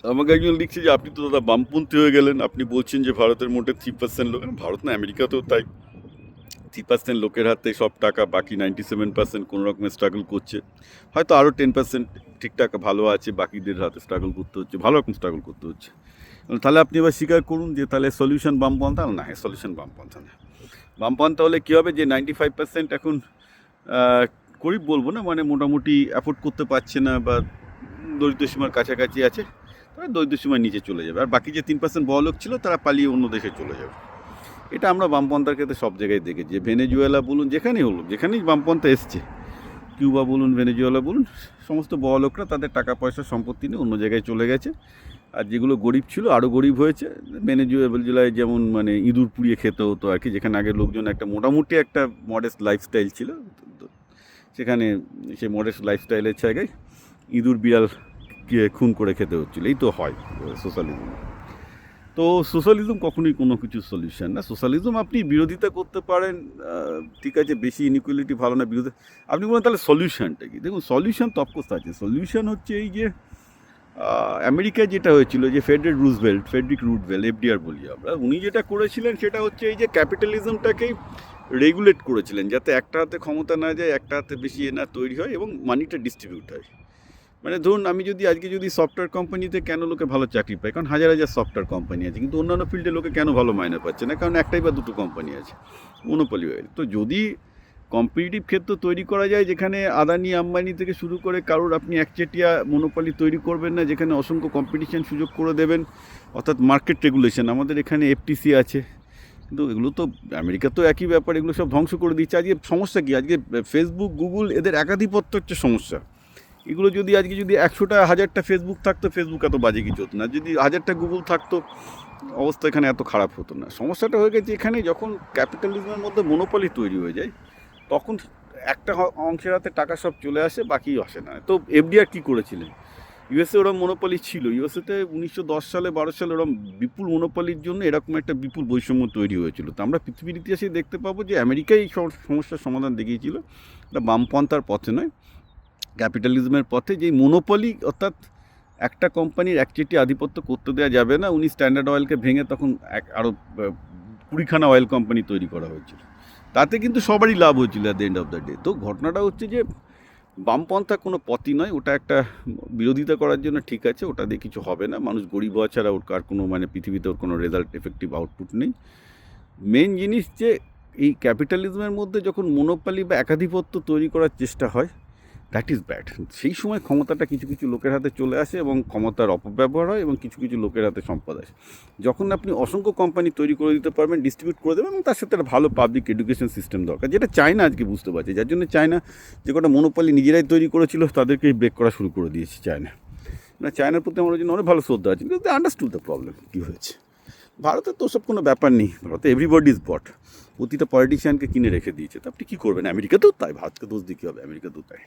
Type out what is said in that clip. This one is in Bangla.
আমাকে একজন লিখছে যে আপনি তো দাদা বামপন্থী হয়ে গেলেন, আপনি বলছেন যে ভারতের মোটে 3% লোক, ভারত না আমেরিকাতেও তাই, 3% লোকের হাতে সব টাকা, বাকি 97% কোনো রকমের স্ট্রাগল করছে, হয়তো আরও 10% ঠিকঠাক ভালো আছে, বাকিদের হাতে স্ট্রাগল করতে হচ্ছে, ভালো রকম স্ট্রাগল করতে হচ্ছে। তাহলে আপনি এবার স্বীকার করুন যে তাহলে সলিউশন বামপন্থা না, সলিউশন বামপন্থা না। বামপন্থা হলে কী হবে, যে 95% এখন গরিব বলবো না, মানে মোটামুটি অ্যাফোর্ড করতে পারছে না বা দরিদ্র সীমার কাছাকাছি আছে, তারা দরিদ্র সীমার নিচে চলে যাবে, আর বাকি যে 3% বড়লোক ছিল তারা পালিয়ে অন্য দেশে চলে যাবে। এটা আমরা বামপন্থার ক্ষেত্রে সব জায়গায় দেখেছি, ভেনেজুয়েলা বলুন, যেখানেই হলো, যেখানেই বামপন্থা এসছে, কিউবা বলুন, ভেনেজুয়েলা বলুন, সমস্ত বড়লোকরা তাদের টাকা পয়সা সম্পত্তি নিয়ে অন্য জায়গায় চলে গেছে, আর যেগুলো গরিব ছিল আরও গরিব হয়েছে। ভেনেজুয়েলায় যেমন মানে ইঁদুর পুড়িয়ে খেতে হতো আর কি, যেখানে আগে লোকজন একটা মোটামুটি একটা মডেস্ট লাইফস্টাইল ছিল, সেখানে সেই মডেস্ট লাইফস্টাইলের জায়গায় ইঁদুর বিড়াল খুন করে খেতে হচ্ছিলো। এই তো হয় সোশ্যালিজম। তো সোশ্যালিজম কখনোই কোনো কিছু সলিউশন না। সোশ্যালিজম আপনি বিরোধিতা করতে পারেন, ঠিক আছে, বেশি ইনইকুয়ালিটি ভালো না, বিরোধী আপনি বলেন তাহলে সলিউশনটা কি? দেখুন, সলিউশন তো অফকোর্স আছে। সলিউশন হচ্ছে এই যে আমেরিকায় যেটা হয়েছিল, যে ফেডরিক রুজভেল্ট, এফডিআর বলি আমরা, উনি যেটা করেছিলেন সেটা হচ্ছে এই যে ক্যাপিটালিজমটাকেই রেগুলেট করেছিলেন, যাতে একটা হাতে ক্ষমতা না যায়, একটা হাতে বেশি না তৈরি হয় এবং মানিটা ডিস্ট্রিবিউট হয়। মানে ধরুন, আমি যদি আজকে যদি সফটওয়্যার কোম্পানিতে কেন লোকে ভালো চাকরি পায়, কারণ হাজার হাজার সফটওয়্যার কোম্পানি আছে, কিন্তু অন্যান্য ফিল্ডে লোকে কেন ভালো মাইনে পাচ্ছে না, কারণ একটাই বা দুটো কোম্পানি আছে, মনোপলি হয়ে। তো যদি কম্পিটিটিভ ক্ষেত্র তৈরি করা যায়, যেখানে আদানি আম্বানি থেকে শুরু করে কারোর আপনি একচেটিয়া মনোপলি তৈরি করবেন না, যেখানে অসংখ্য কম্পিটিশন সুযোগ করে দেবেন, অর্থাৎ মার্কেট রেগুলেশন। আমাদের এখানে এফটিসি আছে, কিন্তু এগুলো তো আমেরিকা তো একই ব্যাপার, এগুলো সব ধ্বংস করে দিচ্ছে। আজকে সমস্যা কি, আজকে ফেসবুক, গুগল, এদের একাধিপত্য হচ্ছে সমস্যা। এগুলো যদি আজকে যদি 100টা 1000টা ফেসবুক থাকতো, ফেসবুক এত বাজে কিছু হতো না। যদি 1000টা গুগল থাকতো, অবস্থা এখানে এত খারাপ হতো না। সমস্যাটা হয়ে গেছে এখানে, যখন ক্যাপিটালিজমের মধ্যে মনোপলি তৈরি হয়ে যায়, তখন একটা অংশের হাতে টাকা সব চলে আসে, বাকি আসে না। তো এফডিআর কী করেছিলেন? ইউএসএ ওরম মনোপলি ছিল, ইউএসএতে 1910 সালে 12 সালে ওরম বিপুল মনোপলির জন্য এরকম একটা বিপুল বৈষম্য তৈরি হয়েছিল। তো আমরা পৃথিবীর ইতিহাসে দেখতে পাবো যে আমেরিকাই এই সমস্যার সমাধান দেখিয়েছিল, এটা বামপন্থার পথে নয়, ক্যাপিটালিজমের পথে। যেই মনোপলি, অর্থাৎ একটা কোম্পানির একচেটিয়া আধিপত্য করতে দেওয়া যাবে না। উনি স্ট্যান্ডার্ড অয়েলকে ভেঙে তখন আরও 20খানা অয়েল কোম্পানি তৈরি করা হয়েছিল, তাতে কিন্তু সবারই লাভ হয়েছিল at the end of the day. তো ঘটনাটা হচ্ছে যে বামপন্থা কোনো পথই নয়, ওটা একটা বিরোধিতা করার জন্য ঠিক আছে, ওটা দিয়ে কিছু হবে না। মানুষ গরিব হওয়া ছাড়া ওর কার কোনো মানে পৃথিবীতে ওর কোনো রেজাল্ট, এফেক্টিভ আউটপুট নেই। মেন জিনিস যে এই ক্যাপিটালিজমের মধ্যে যখন মনোপলি বা একাধিপত্য তৈরি করার চেষ্টা হয়, দ্যাট ইজ ব্যাড। সেই সময় ক্ষমতাটা কিছু কিছু লোকের হাতে চলে আসে এবং ক্ষমতার অপব্যবহার হয়, এবং কিছু কিছু লোকের হাতে সম্পদ আসে। যখন আপনি অসংখ্য কোম্পানি তৈরি করে দিতে পারবেন, ডিস্ট্রিবিউট করে দেবেন, এবং তার সাথে একটা ভালো পাবলিক এডুকেশন সিস্টেম দরকার, যেটা চায়না আজকে বুঝতে পারছে, যার জন্য চায়না যে কটা মনোপলি নিজেরাই তৈরি করেছিল তাদেরকেই ব্রেক করা শুরু করে দিয়েছে চায়না। না, চায়নার প্রতি আমার জন্য অনেক ভালো শ্রদ্ধা আছে, কিন্তু আন্ডারস্টুড দ্য প্রবলেম কী হয়েছে। ভারতের তো সব কোনো ব্যাপার নেই, ভারতে এভরিবডি ইজ বট, প্রতিটা পলিটিশিয়ানকে কিনে রেখে দিয়েছে। তো আপনি কী করবেন? আমেরিকাতেও তাই, ভারতকে দোষ দিয়ে কী হবে, আমেরিকাতেও তাই।